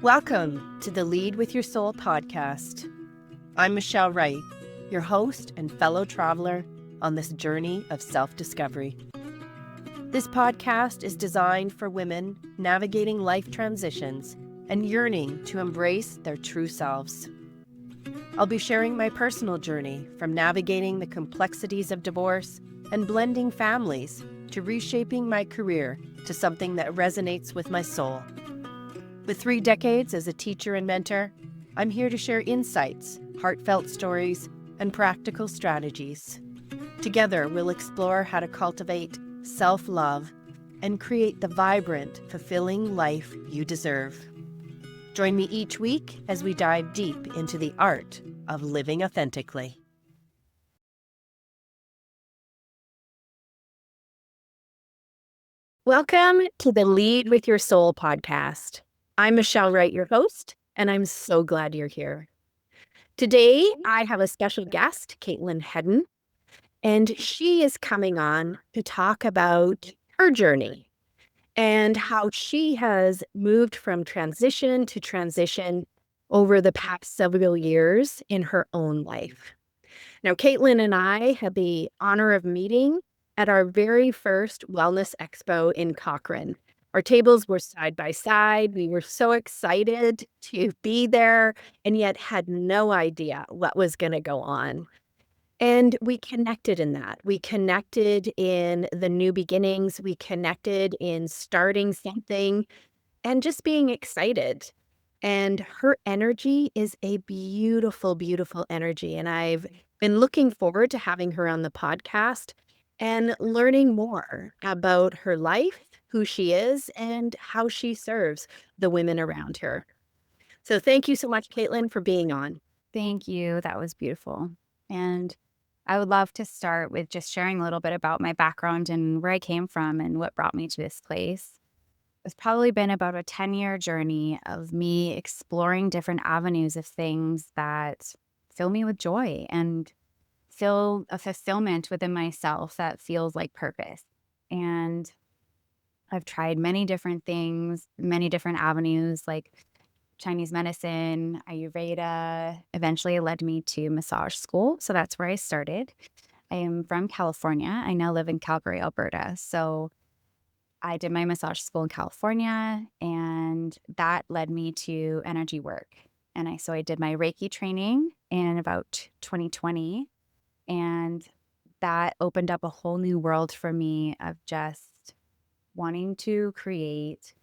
Welcome to the Lead with Your Soul podcast. I'm Michelle Wright, your host and fellow traveler on this journey of self-discovery. This podcast is designed for women navigating life transitions and yearning to embrace their true selves. I'll be sharing my personal journey from navigating the complexities of divorce and blending families to reshaping my career to something that resonates with my soul. With 3 decades as a teacher and mentor, I'm here to share insights, heartfelt stories, and practical strategies. Together, we'll explore how to cultivate self-love and create the vibrant, fulfilling life you deserve. Join me each week as we dive deep into the art of living authentically. Welcome to the Lead with Your Soul podcast. I'm Michelle Wright, your host, and I'm so glad you're here. Today, I have a special guest, Katelyn Hedin, and she is coming on to talk about her journey and how she has moved from transition to transition over the past several years in her own life. Now, Katelyn and I had the honor of meeting at our very first Wellness Expo in Cochrane. Our tables were side by side. We were so excited to be there and yet had no idea what was going to go on. And we connected in that. We connected in the new beginnings. We connected in starting something and just being excited. And her energy is a beautiful, beautiful energy. And I've been looking forward to having her on the podcast and learning more about her life, who she is, and how she serves the women around her. So thank you so much, Katelyn, for being on. Thank you. That was beautiful. And I would love to start with just sharing a little bit about my background and where I came from and what brought me to this place. It's probably been about a 10-year journey of me exploring different avenues of things that fill me with joy and feel a fulfillment within myself that feels like purpose. And I've tried many different things, many different avenues like Chinese medicine, Ayurveda. Eventually it led me to massage school. So that's where I started. I am from California. I now live in Calgary, Alberta. So I did my massage school in California, and that led me to energy work. And I did my Reiki training in about 2020, and that opened up a whole new world for me of just wanting to create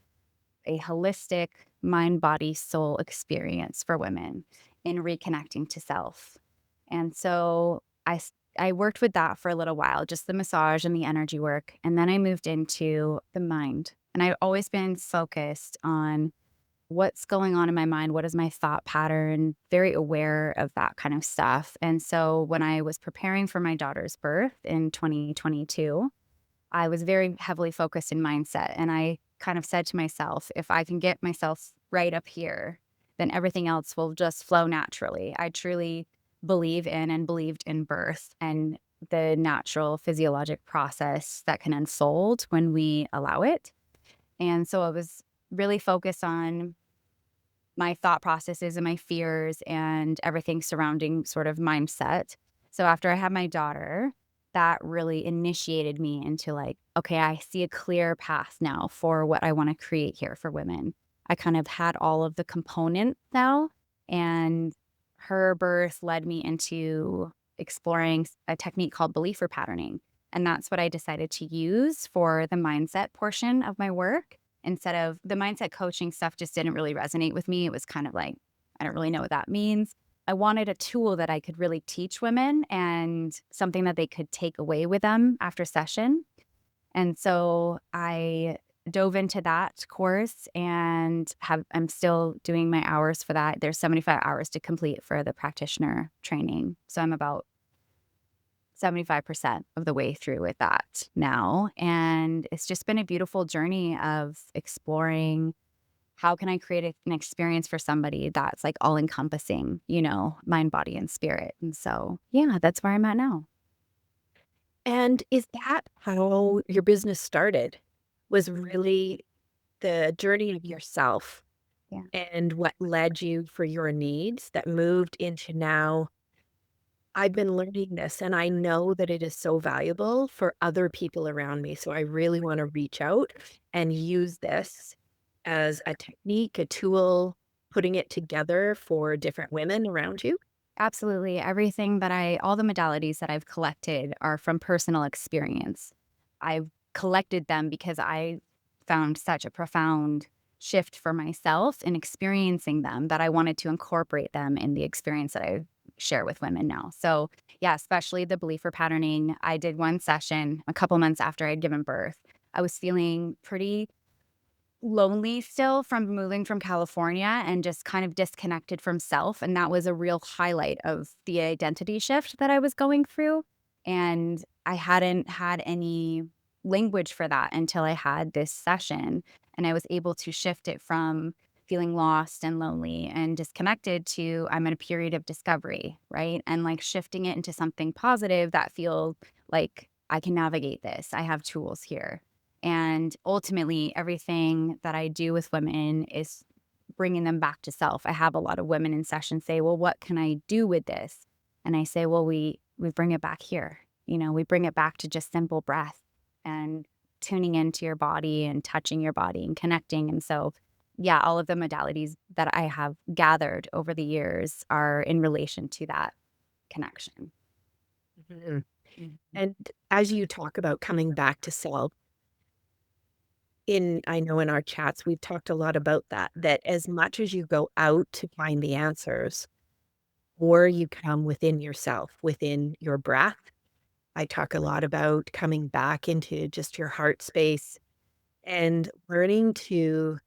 a holistic mind, body, soul experience for women in reconnecting to self. And so I worked with that for a little while, just the massage and the energy work. And then I moved into the mind. And I've always been focused on what's going on in my mind. What is my thought pattern? Very aware of that kind of stuff. And so when I was preparing for my daughter's birth in 2022, I was very heavily focused in mindset. And I kind of said to myself, if I can get myself right up here, then everything else will just flow naturally. I truly believe in and believed in birth and the natural physiologic process that can unfold when we allow it. And so I was really focused on my thought processes and my fears and everything surrounding sort of mindset. So after I had my daughter, that really initiated me into like, okay, I see a clear path now for what I want to create here for women. I kind of had all of the components now, and her birth led me into exploring a technique called belief repatterning. And that's what I decided to use for the mindset portion of my work. Instead of the mindset coaching stuff just didn't really resonate with me. It was kind of like, I don't really know what that means. I wanted a tool that I could really teach women and something that they could take away with them after session. And so I dove into that course and I'm still doing my hours for that. There's 75 hours to complete for the practitioner training. So I'm about 75% of the way through with that now. And it's just been a beautiful journey of exploring how can I create an experience for somebody that's like all encompassing, mind, body, and spirit. And so, yeah, that's where I'm at now. And is that how your business started? Was really the journey of yourself Yeah. and what led you for your needs that moved into now, I've been learning this and I know that it is so valuable for other people around me. So I really want to reach out and use this as a technique, a tool, putting it together for different women around you. Absolutely. Everything that all the modalities that I've collected are from personal experience. I've collected them because I found such a profound shift for myself in experiencing them that I wanted to incorporate them in the experience that I share with women now. So, yeah, especially the belief repatterning. I did one session a couple months after I'd given birth. I was feeling pretty lonely still from moving from California and just kind of disconnected from self, and that was a real highlight of the identity shift that I was going through, and I hadn't had any language for that until I had this session, and I was able to shift it from feeling lost and lonely and disconnected to I'm in a period of discovery, right? And, like, shifting it into something positive that feels like I can navigate this. I have tools here. And ultimately, everything that I do with women is bringing them back to self. I have a lot of women in session say, "Well, what can I do with this?" And I say, "Well, we bring it back here. We bring it back to just simple breath and tuning into your body and touching your body and connecting." And so, yeah, all of the modalities that I have gathered over the years are in relation to that connection. Mhm. Mhm. And as you talk about coming back to self, I know in our chats, we've talked a lot about that, that as much as you go out to find the answers, or you come within yourself, within your breath. I talk a lot about coming back into just your heart space and learning to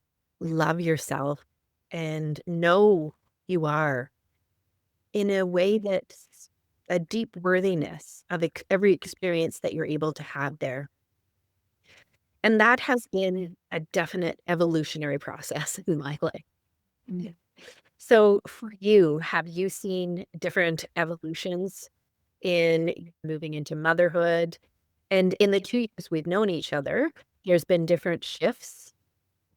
love yourself and know you are in a way that's a deep worthiness of every experience that you're able to have there. And that has been a definite evolutionary process in my life. Mm. So for you, have you seen different evolutions in moving into motherhood? And in the 2 years we've known each other, there's been different shifts.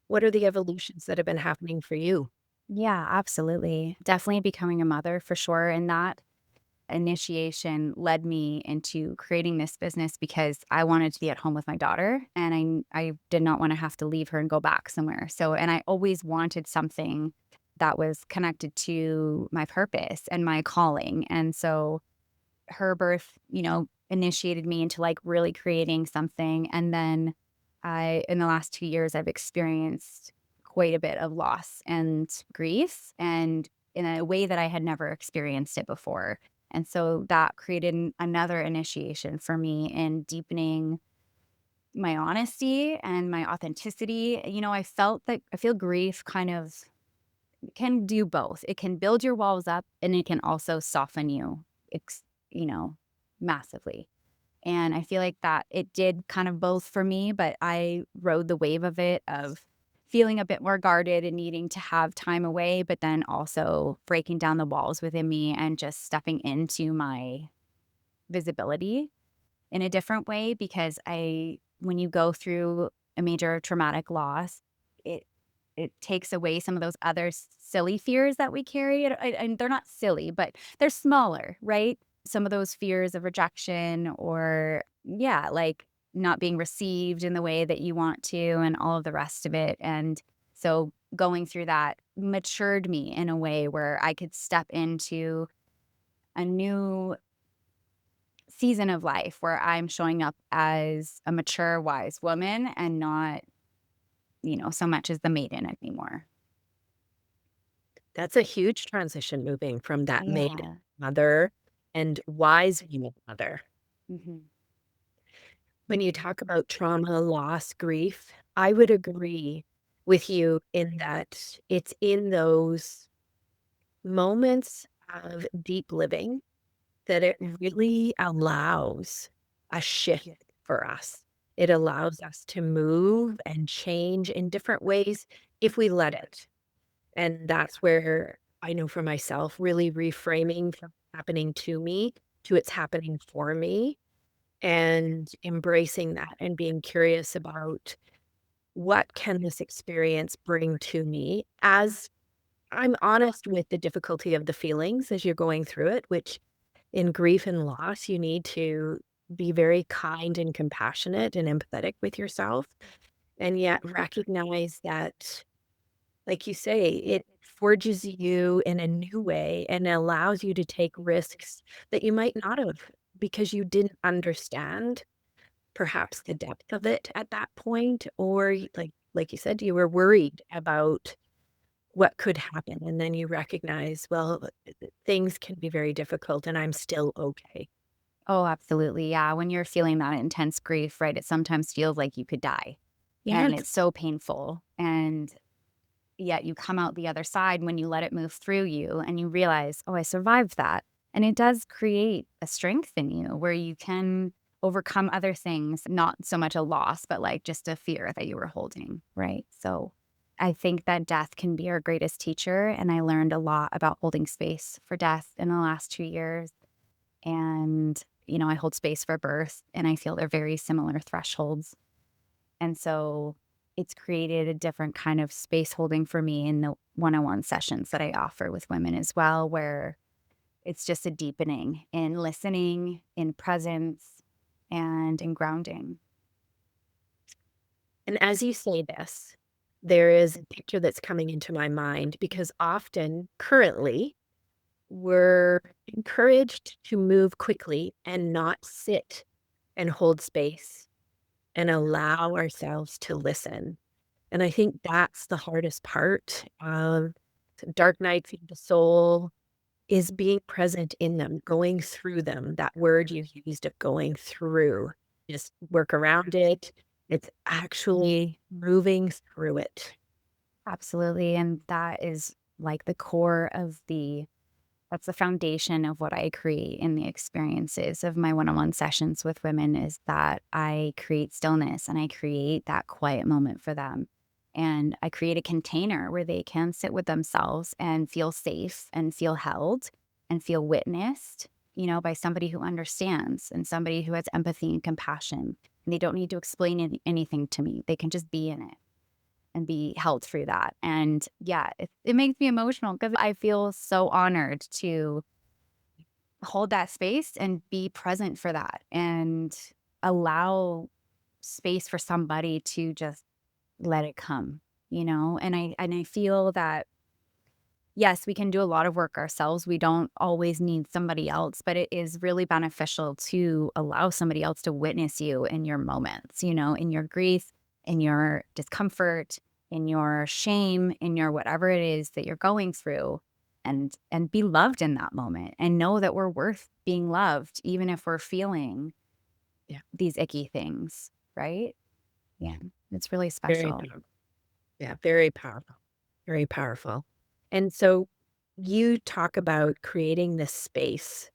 What are the evolutions that have been happening for you? Yeah, absolutely. Definitely becoming a mother for sure. And that initiation led me into creating this business because I wanted to be at home with my daughter and I did not want to have to leave her and go back somewhere. So, and I always wanted something that was connected to my purpose and my calling. And so her birth, initiated me into like really creating something. And then in the last 2 years, I've experienced quite a bit of loss and grief and in a way that I had never experienced it before. And so that created another initiation for me in deepening my honesty and my authenticity. I feel grief kind of can do both. It can build your walls up and it can also soften you, ex- you know, massively. And I feel like that it did kind of both for me, but I rode the wave of it of feeling a bit more guarded and needing to have time away, but then also breaking down the walls within me and just stepping into my visibility in a different way because when you go through a major traumatic loss, it it takes away some of those other silly fears that we carry, and they're not silly, but they're smaller, right? Some of those fears of rejection or yeah, like not being received in the way that you want to and all of the rest of it. And so going through that matured me in a way where I could step into a new season of life where I'm showing up as a mature, wise woman and not, so much as the maiden anymore. That's a huge transition moving from that maiden Yeah. mother and wise female mother. Mhm. When you talk about trauma, loss, grief, I would agree with you in that it's in those moments of deep living that it really allows a shift for us. It allows us to move and change in different ways if we let it. And that's where I know for myself, really reframing from happening to me to it's happening for me and embracing that and being curious about what can this experience bring to me as I'm honest with the difficulty of the feelings as you're going through it, which in grief and loss, you need to be very kind and compassionate and empathetic with yourself, and yet recognize that, like you say, it forges you in a new way and allows you to take risks that you might not have because you didn't understand perhaps the depth of it at that point, or like you said, you were worried about what could happen, and then you recognize, well, things can be very difficult and I'm still okay. Oh, absolutely. Yeah. When you're feeling that intense grief, right, it sometimes feels like you could die and Yes. it's so painful. And yet you come out the other side when you let it move through you and you realize, oh, I survived that. And it does create a strength in you where you can overcome other things, not so much a loss, but like just a fear that you were holding. Right. So I think that death can be our greatest teacher. And I learned a lot about holding space for death in the last 2 years. And, I hold space for birth and I feel they're very similar thresholds. And so it's created a different kind of space holding for me in the one-on-one sessions that I offer with women as well, where it's just a deepening in listening, in presence, and in grounding. And as you say this, there is a picture that's coming into my mind because often, currently, we're encouraged to move quickly and not sit and hold space and allow ourselves to listen. And I think that's the hardest part of dark nights of the soul is being present in them, going through them. That word you used of going through, just work around it. It's actually moving through it. Absolutely. And that is like the core of that's the foundation of what I create in the experiences of my one-on-one sessions with women is that I create stillness and I create that quiet moment for them. And I create a container where they can sit with themselves and feel safe and feel held and feel witnessed, by somebody who understands and somebody who has empathy and compassion. And they don't need to explain anything to me. They can just be in it and be held through that. And yeah, it makes me emotional because I feel so honored to hold that space and be present for that and allow space for somebody to just let it come, And I feel that yes, we can do a lot of work ourselves. We don't always need somebody else, but it is really beneficial to allow somebody else to witness you in your moments, in your grief, in your discomfort, in your shame, in your whatever it is that you're going through and be loved in that moment and know that we're worth being loved even if we're feeling Yeah, these icky things, right? Yeah. It's really very special. powerful. Yeah, very powerful. Very powerful. And so you talk about creating this space.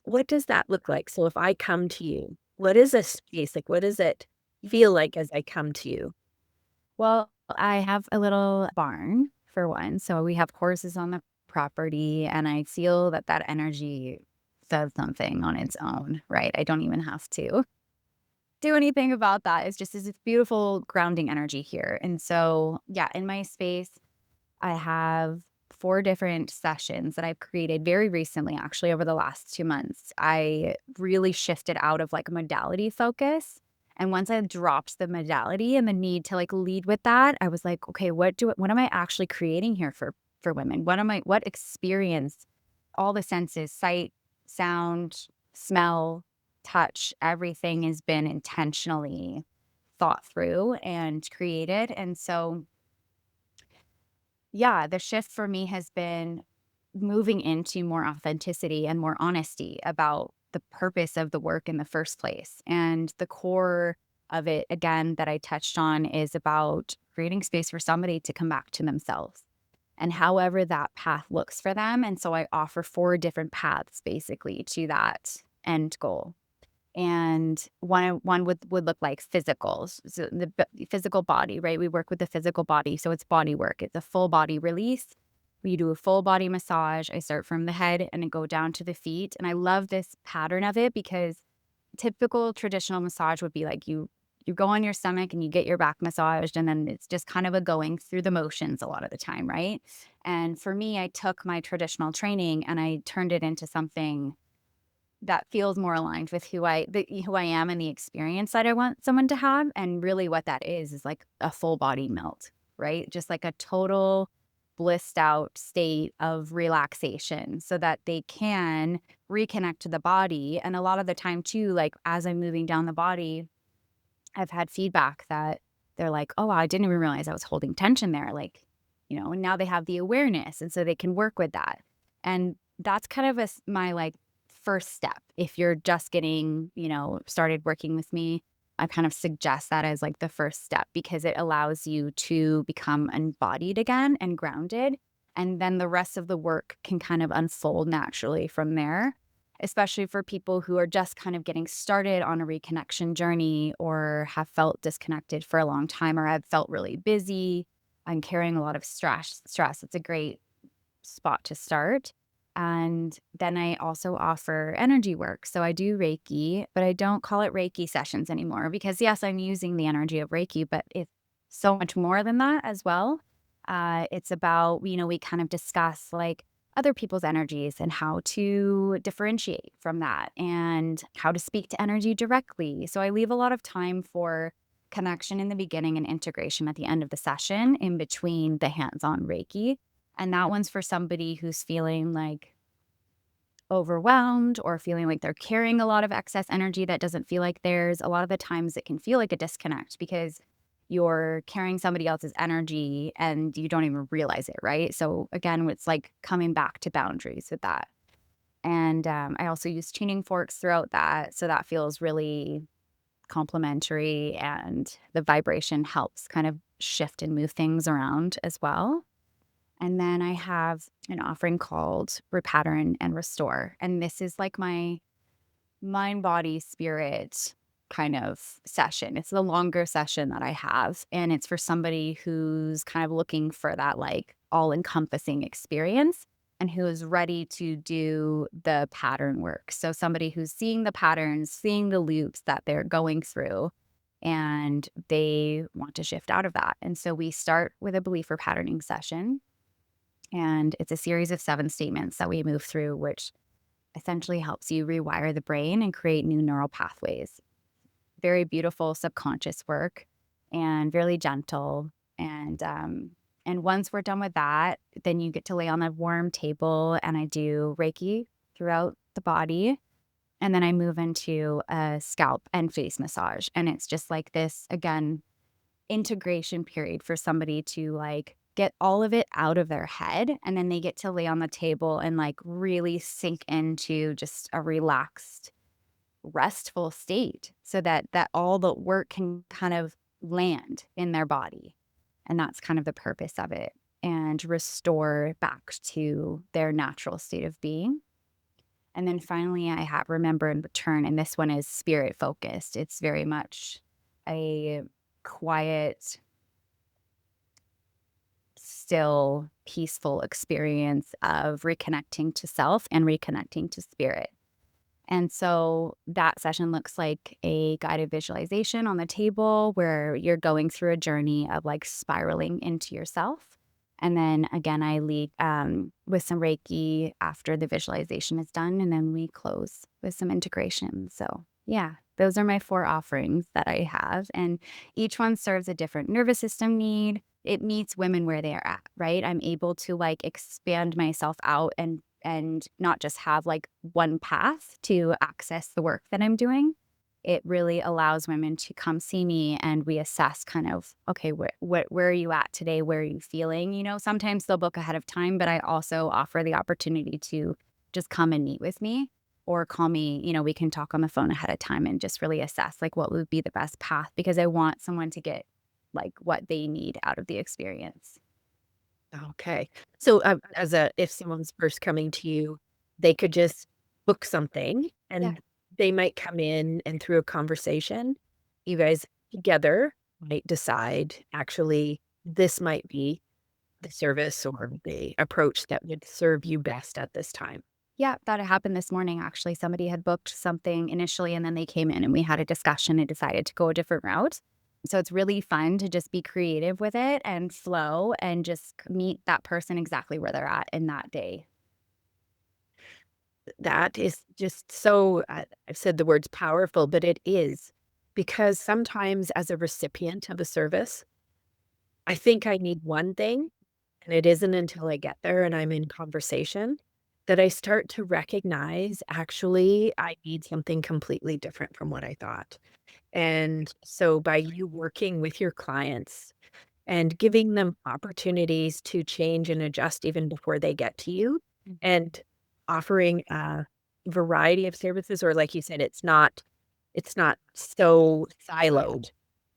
What does that look like? So if I come to you, what is a space? Like, what does it feel like as I come to you? Well, I have a little barn for one. So we have horses on the property, and I feel that that energy does something on its own, right? I don't even have to do anything about that. It's just this beautiful grounding energy here. And so, yeah, in my space, I have 4 different sessions that I've created very recently, actually, over the last 2 months. I really shifted out of, like, a modality focus, and once I dropped the modality and the need to, like, lead with that, I was like, "Okay, what am I actually creating here for women? What experience, all the senses, sight, sound, smell, touch, everything has been intentionally thought through and created." And so yeah, the shift for me has been moving into more authenticity and more honesty about the purpose of the work in the first place. And the core of it, again, that I touched on is about creating space for somebody to come back to themselves and however that path looks for them. And so I offer 4 different paths basically to that end goal. And one would look like physicals, so physical body, right? We work with the physical body, so it's body work. It's a full body release. We do a full body massage. I start from the head and then go down to the feet. And I love this pattern of it because typical traditional massage would be like you you go on your stomach and you get your back massaged, and then it's just kind of a going through the motions a lot of the time, right? And for me, I took my traditional training and I turned it into something that feels more aligned with who I am and the experience that I want someone to have. And really what that is like a full body melt, right? Just like a total blissed out state of relaxation so that they can reconnect to the body. And a lot of the time too, like as I'm moving down the body, I've had feedback that they're like, "Oh, wow, I didn't even realize I was holding tension there." Like, and now they have the awareness and so they can work with that. And that's kind of my like first step. If you're just getting, started working with me, I kind of suggest that as like the first step because it allows you to become embodied again and grounded. And then the rest of the work can kind of unfold naturally from there, especially for people who are just kind of getting started on a reconnection journey or have felt disconnected for a long time or have felt really busy and carrying a lot of stress. It's a great spot to start. And then I also offer energy work. So I do Reiki, but I don't call it Reiki sessions anymore because, yes, I'm using the energy of Reiki, but it's so much more than that as well. It's about, we kind of discuss like other people's energies and how to differentiate from that and how to speak to energy directly. So I leave a lot of time for connection in the beginning and integration at the end of the session in between the hands-on Reiki. And that one's for somebody who's feeling like overwhelmed or feeling like they're carrying a lot of excess energy that doesn't feel like theirs. A lot of the times it can feel like a disconnect because you're carrying somebody else's energy and you don't even realize it, right? So again, it's like coming back to boundaries with that. And I also use tuning forks throughout that. So that feels really complementary and the vibration helps kind of shift and move things around as well. And then I have an offering called RePattern and Restore. And this is like my mind, body, spirit kind of session. It's the longer session that I have. And it's for somebody who's kind of looking for that like all encompassing experience and who is ready to do the pattern work. So somebody who's seeing the patterns, seeing the loops that they're going through, and they want to shift out of that. And so we start with a belief or patterning session. And it's a series of 7 statements that we move through, which essentially helps you rewire the brain and create new neural pathways. Very beautiful subconscious work and really gentle. And once we're done with that, then you get to lay on a warm table and I do Reiki throughout the body. And then I move into a scalp and face massage. And it's just like this, again, integration period for somebody to like get all of it out of their head. And then they get to lay on the table and like really sink into just a relaxed, restful state so that all the work can kind of land in their body. And that's kind of the purpose of it and restore back to their natural state of being. And then finally, I have Remember and Return. And this one is spirit focused. It's very much a quiet, still, peaceful experience of reconnecting to self and reconnecting to spirit. And so that session looks like a guided visualization on the table where you're going through a journey of like spiraling into yourself. And then again, I lead with some Reiki after the visualization is done. And then we close with some integration. So yeah, those are my 4 offerings that I have. And each one serves a different nervous system need. It meets women where they are at, right? I'm able to like expand myself out and not just have like one path to access the work that I'm doing. It really allows women to come see me and we assess kind of, okay, where are you at today? Where are you feeling? Sometimes they'll book ahead of time, but I also offer the opportunity to just come and meet with me or call me, we can talk on the phone ahead of time and just really assess like what would be the best path because I want someone to get like what they need out of the experience. Okay. So, if someone's first coming to you, they could just book something Yeah. and they might come in and through a conversation, you guys together might decide, actually, this might be the service or the approach that would serve you best at this time. Yeah, that happened this morning, actually. Somebody had booked something initially, and then they came in and we had a discussion and decided to go a different route. So it's really fun to just be creative with it and flow and just meet that person exactly where they're at in that day. That is just so, I've said the words powerful, but it is because sometimes as a recipient of a service, I think I need one thing, and it isn't until I get there and I'm in conversation that I start to recognize, actually, I need something completely different from what I thought. And so by you working with your clients and giving them opportunities to change and adjust even before they get to you, Mm. and offering a variety of services, or like you said, it's not so siloed.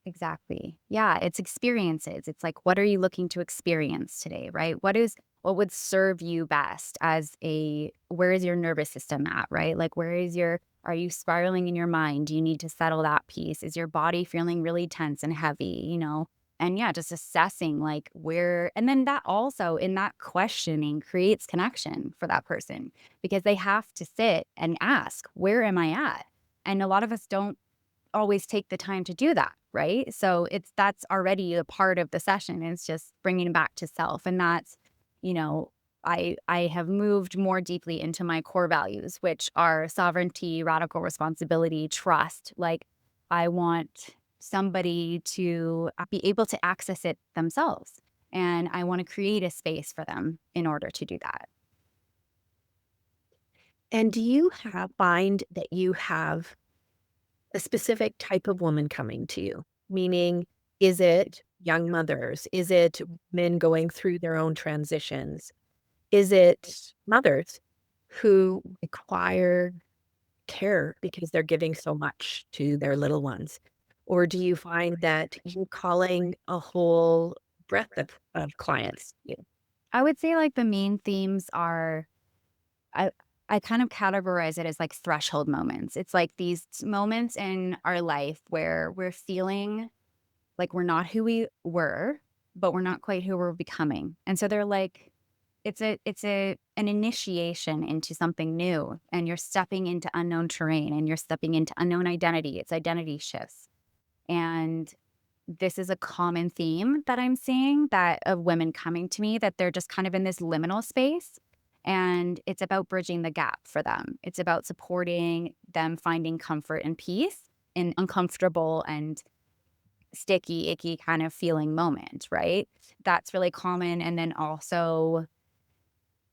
Exactly. Yeah, it's experiences. It's like, what are you looking to experience today, right? What would serve you best as where is your nervous system at, right? Like, are you spiraling in your mind? Do you need to settle that piece? Is your body feeling really tense and heavy, And yeah, just assessing like and then that also in that questioning creates connection for that person because they have to sit and ask, where am I at? And a lot of us don't always take the time to do that, right? So that's already a part of the session. It's just bringing it back to self, and that's, you know, I have moved more deeply into my core values, which are sovereignty, radical responsibility, trust. Like I want somebody to be able to access it themselves, and I want to create a space for them in order to do that. And do you find that you have a specific type of woman coming to you? Meaning, is it young mothers? Is it men going through their own transitions? Is it mothers who require care because they're giving so much to their little ones? Or do you find that you're calling a whole breadth of clients? I would say like the main themes are I I kind of categorize it as like threshold moments. It's like these moments in our life where we're feeling like we're not who we were, but we're not quite who we're becoming. And so they're like it's an initiation into something new, and you're stepping into unknown terrain and you're stepping into unknown identity. It's identity shifts. And this is a common theme that I'm seeing that of women coming to me that they're just kind of in this liminal space. And it's about bridging the gap for them. It's about supporting them finding comfort and peace in uncomfortable and sticky, icky kind of feeling moment, right? That's really common. And then also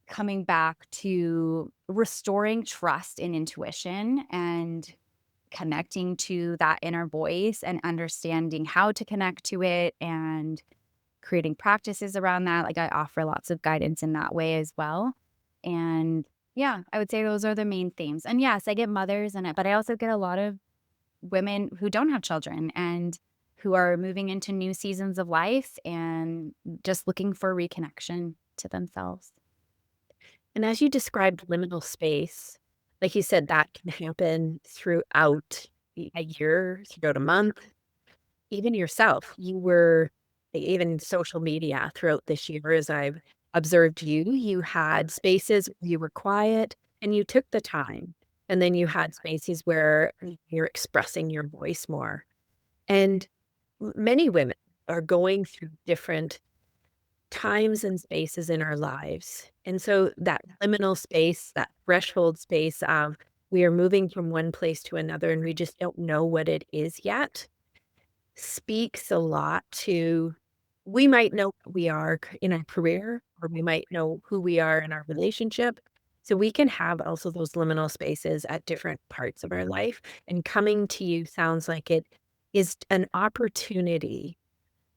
coming back to restoring trust in intuition and connecting to that inner voice and understanding how to connect to it and creating practices around that. Like I offer lots of guidance in that way as well. And yeah, I would say those are the main themes. And yes, I get mothers in it, but I also get a lot of women who don't have children and who are moving into new seasons of life and just looking for reconnection to themselves. And as you described liminal space, like you said, that can happen throughout a year, throughout a month, even yourself. Even social media throughout this year, as I've observed you, you had spaces where you were quiet and you took the time. And then you had spaces where you're expressing your voice more. And many women are going through different times and spaces in our lives. And so that liminal space, that threshold space of we are moving from one place to another and we just don't know what it is yet, speaks a lot to, we might know who we are in our career, or we might know who we are in our relationship. So we can have also those liminal spaces at different parts of our life. And coming to you sounds like it is an opportunity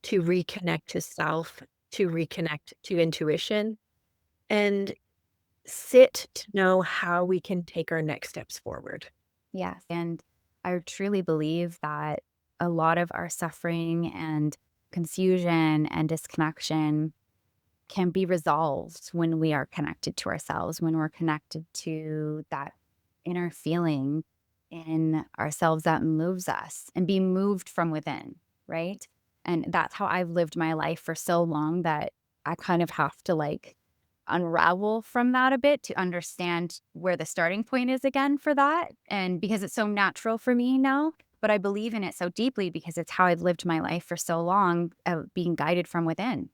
to reconnect to self, to reconnect to intuition, and sit to know how we can take our next steps forward. Yes. And I truly believe that a lot of our suffering and confusion and disconnection can be resolved when we are connected to ourselves, when we're connected to that inner feeling in ourselves that moves us and be moved from within, right? And that's how I've lived my life for so long that I kind of have to like unravel from that a bit to understand where the starting point is again for that. And because it's so natural for me now, but I believe in it so deeply because it's how I've lived my life for so long, being guided from within.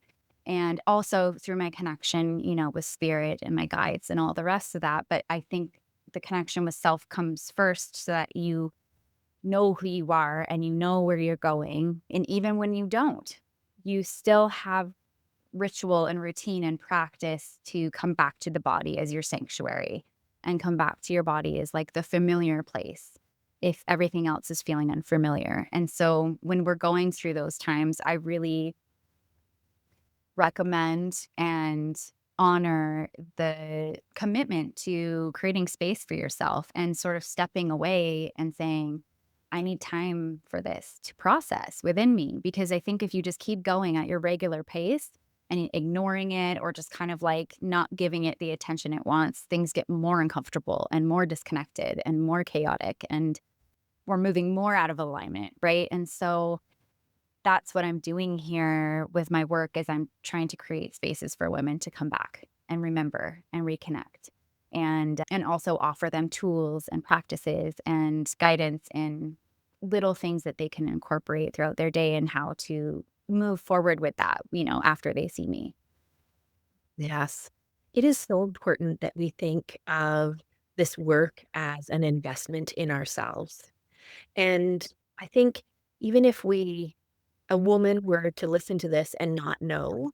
And also through my connection, with spirit and my guides and all the rest of that. But I think the connection with self comes first so that you know who you are and you know where you're going. And even when you don't, you still have ritual and routine and practice to come back to the body as your sanctuary and come back to your body as like the familiar place if everything else is feeling unfamiliar. And so when we're going through those times, I really recommend and honor the commitment to creating space for yourself and sort of stepping away and saying, I need time for this to process within me. Because I think if you just keep going at your regular pace and ignoring it or just kind of like not giving it the attention it wants, things get more uncomfortable and more disconnected and more chaotic. And we're moving more out of alignment, right? And so that's what I'm doing here with my work is I'm trying to create spaces for women to come back and remember and reconnect and also offer them tools and practices and guidance and little things that they can incorporate throughout their day and how to move forward with that, after they see me. Yes. It is so important that we think of this work as an investment in ourselves. And I think even if a woman were to listen to this and not know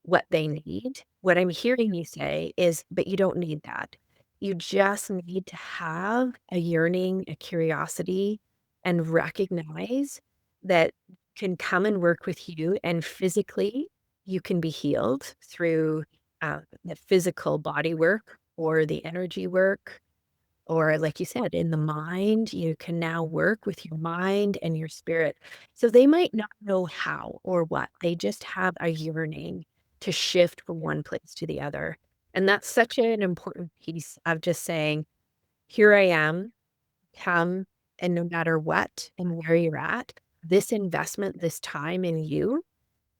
what they need, what I'm hearing you say is, but you don't need that. You just need to have a yearning, a curiosity, and recognize that can come and work with you. And physically, you can be healed through the physical body work or the energy work or like you said, in the mind, you can now work with your mind and your spirit. So they might not know how or what. They just have a yearning to shift from one place to the other. And that's such an important piece of just saying, here I am, come, and no matter what and where you're at, this investment, this time in you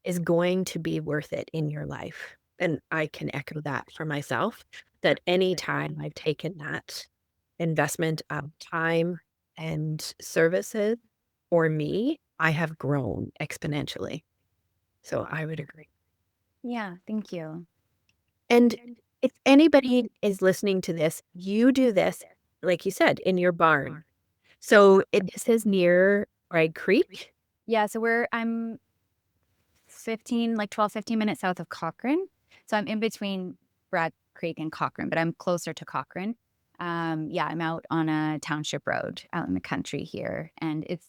is going to be worth it in your life. And I can echo that for myself, that anytime I've taken that investment of time and services for me, I have grown exponentially. So I would agree. Yeah, thank you. And if anybody is listening to this, you do this, like you said, in your barn. So this is near Bragg Creek. Yeah, so I'm 12, 15 minutes south of Cochrane. So I'm in between Brad Creek and Cochrane, but I'm closer to Cochrane. Yeah, I'm out on a township road out in the country here, and it's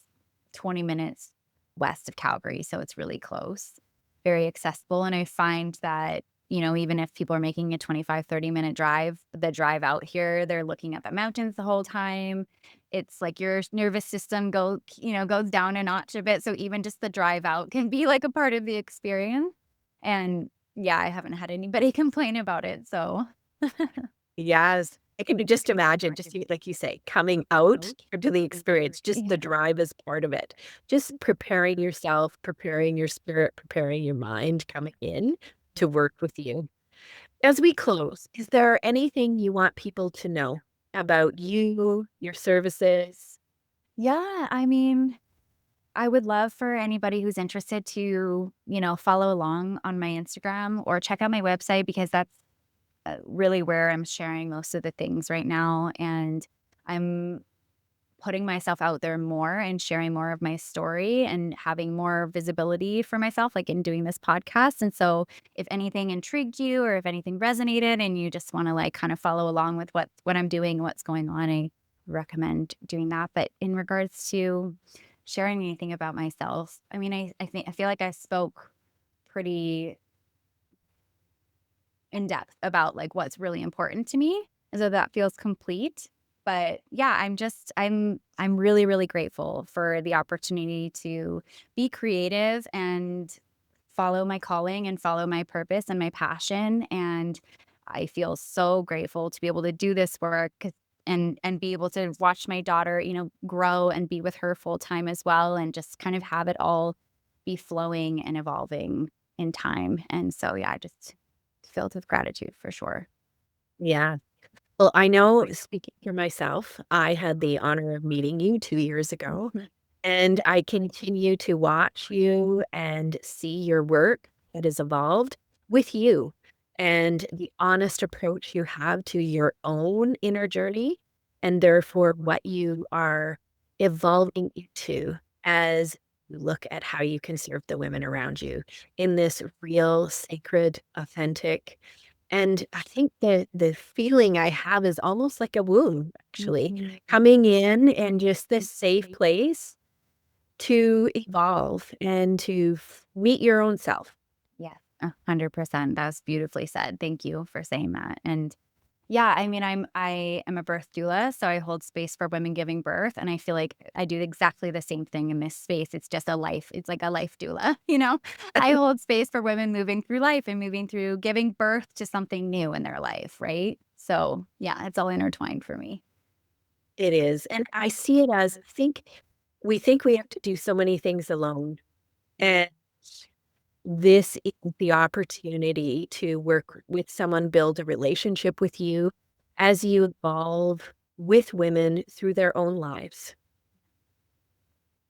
20 minutes west of Calgary. So it's really close, very accessible. And I find that, even if people are making a 25, 30-minute drive, the drive out here, they're looking at the mountains the whole time. It's like your nervous system goes down a notch a bit, so even just the drive out can be, like, a part of the experience, and, yeah, I haven't had anybody complain about it, so Yes. I can just imagine, like you say, coming out to the experience, just yeah. the drive is part of it. Just preparing yourself, preparing your spirit, preparing your mind coming in to work with you. As we close, is there anything you want people to know about you, your services? Yeah, I mean, I would love for anybody who's interested to, follow along on my Instagram or check out my website because that's, really where I'm sharing most of the things right now, and I'm putting myself out there more and sharing more of my story and having more visibility for myself, like in doing this podcast. And so, if anything intrigued you or if anything resonated and you just want to like kind of follow along with what I'm doing, what's going on, I recommend doing that. But in regards to sharing anything about myself, I mean, I feel like I spoke pretty in depth about like what's really important to me. And so that feels complete. But yeah, I'm really, really grateful for the opportunity to be creative and follow my calling and follow my purpose and my passion. And I feel so grateful to be able to do this work and be able to watch my daughter, grow and be with her full time as well and just kind of have it all be flowing and evolving in time. And so yeah, I just filled with gratitude for sure. Yeah. Well, I know, speaking for myself, I had the honor of meeting you 2 years ago, and I continue to watch you and see your work that has evolved with you and the honest approach you have to your own inner journey, and therefore what you are evolving into as you look at how you can serve the women around you in this real, sacred, authentic, and I think the feeling I have is almost like a womb, actually, Mhm. coming in and just this safe place to evolve and to meet your own self. Yes, 100%. That was beautifully said. Thank you for saying that. And yeah, I mean, I am a birth doula, so I hold space for women giving birth, and I feel like I do exactly the same thing in this space. It's just a life. It's like a life doula, you know? I hold space for women moving through life and moving through giving birth to something new in their life, right? So, yeah, it's all intertwined for me. It is, and I see it as think we have to do so many things alone, and this is the opportunity to work with someone, build a relationship with you as you evolve with women through their own lives.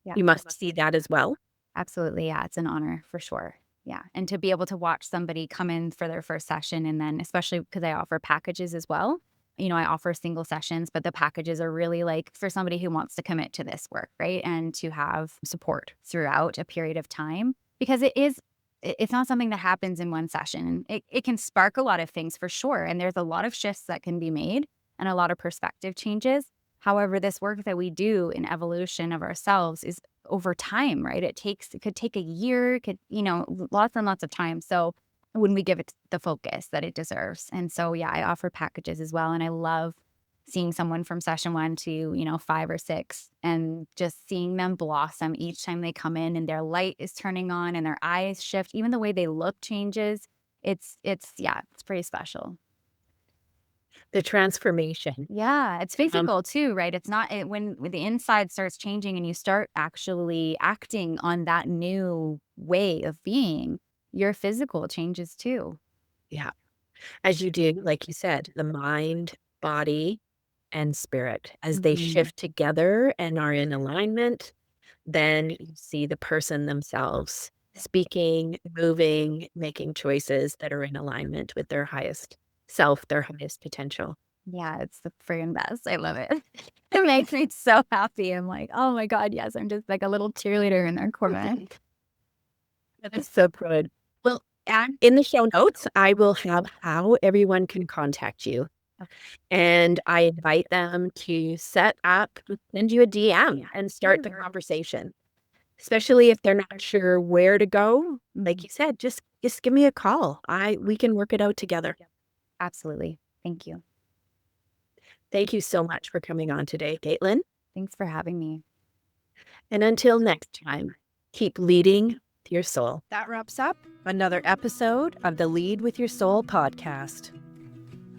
Yeah. You must see that as well. Absolutely, yeah, it's an honor for sure. Yeah, and to be able to watch somebody come in for their first session and then especially because I offer packages as well. You know, I offer single sessions, but the packages are really like for somebody who wants to commit to this work, right? And to have support throughout a period of time because it's not something that happens in one session. It can spark a lot of things for sure, and there's a lot of shifts that can be made and a lot of perspective changes. However, this work that we do in evolution of ourselves is over time, right? It could take a year, it could, lots and lots of time. So when we give it the focus that it deserves. And so, yeah, I offer packages as well. And I love seeing someone from session 1 to, 5 or 6 and just seeing them blossom each time they come in and their light is turning on and their eyes shift. Even the way they look changes. Yeah, it's pretty special. The transformation. Yeah, it's Um, physical too, right? It's not when the inside starts changing and you start actually acting on that new way of being, your physical changes too. yeah, as you do, like you said, the mind, body, and spirit, as they Mhm. shift together and are in alignment, then you see the person themselves speaking, moving, making choices that are in alignment with their highest self, their highest potential. Yeah, it's the friggin' best. I love it. It makes me so happy. I'm like, "Oh my god, yes." I'm just like a little cheerleader in their corner. That is so good. Well, and in the show notes, I will have how everyone can contact you. Okay. And I invite them to set up, send you a DM and start the conversation, especially if they're not sure where to go. Like Mhm. you said, just give me a call. We can work it out together. Absolutely. Thank you. Thank you so much for coming on today, Caitlin. Thanks for having me. And until next time, keep leading with your soul. That wraps up another episode of the Lead with Your Soul podcast.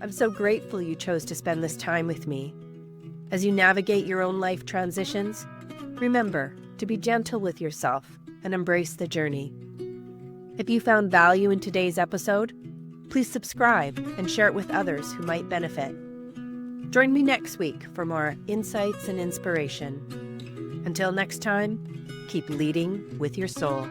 I'm so grateful you chose to spend this time with me. As you navigate your own life transitions, remember to be gentle with yourself and embrace the journey. If you found value in today's episode, please subscribe and share it with others who might benefit. Join me next week for more insights and inspiration. Until next time, keep leading with your soul.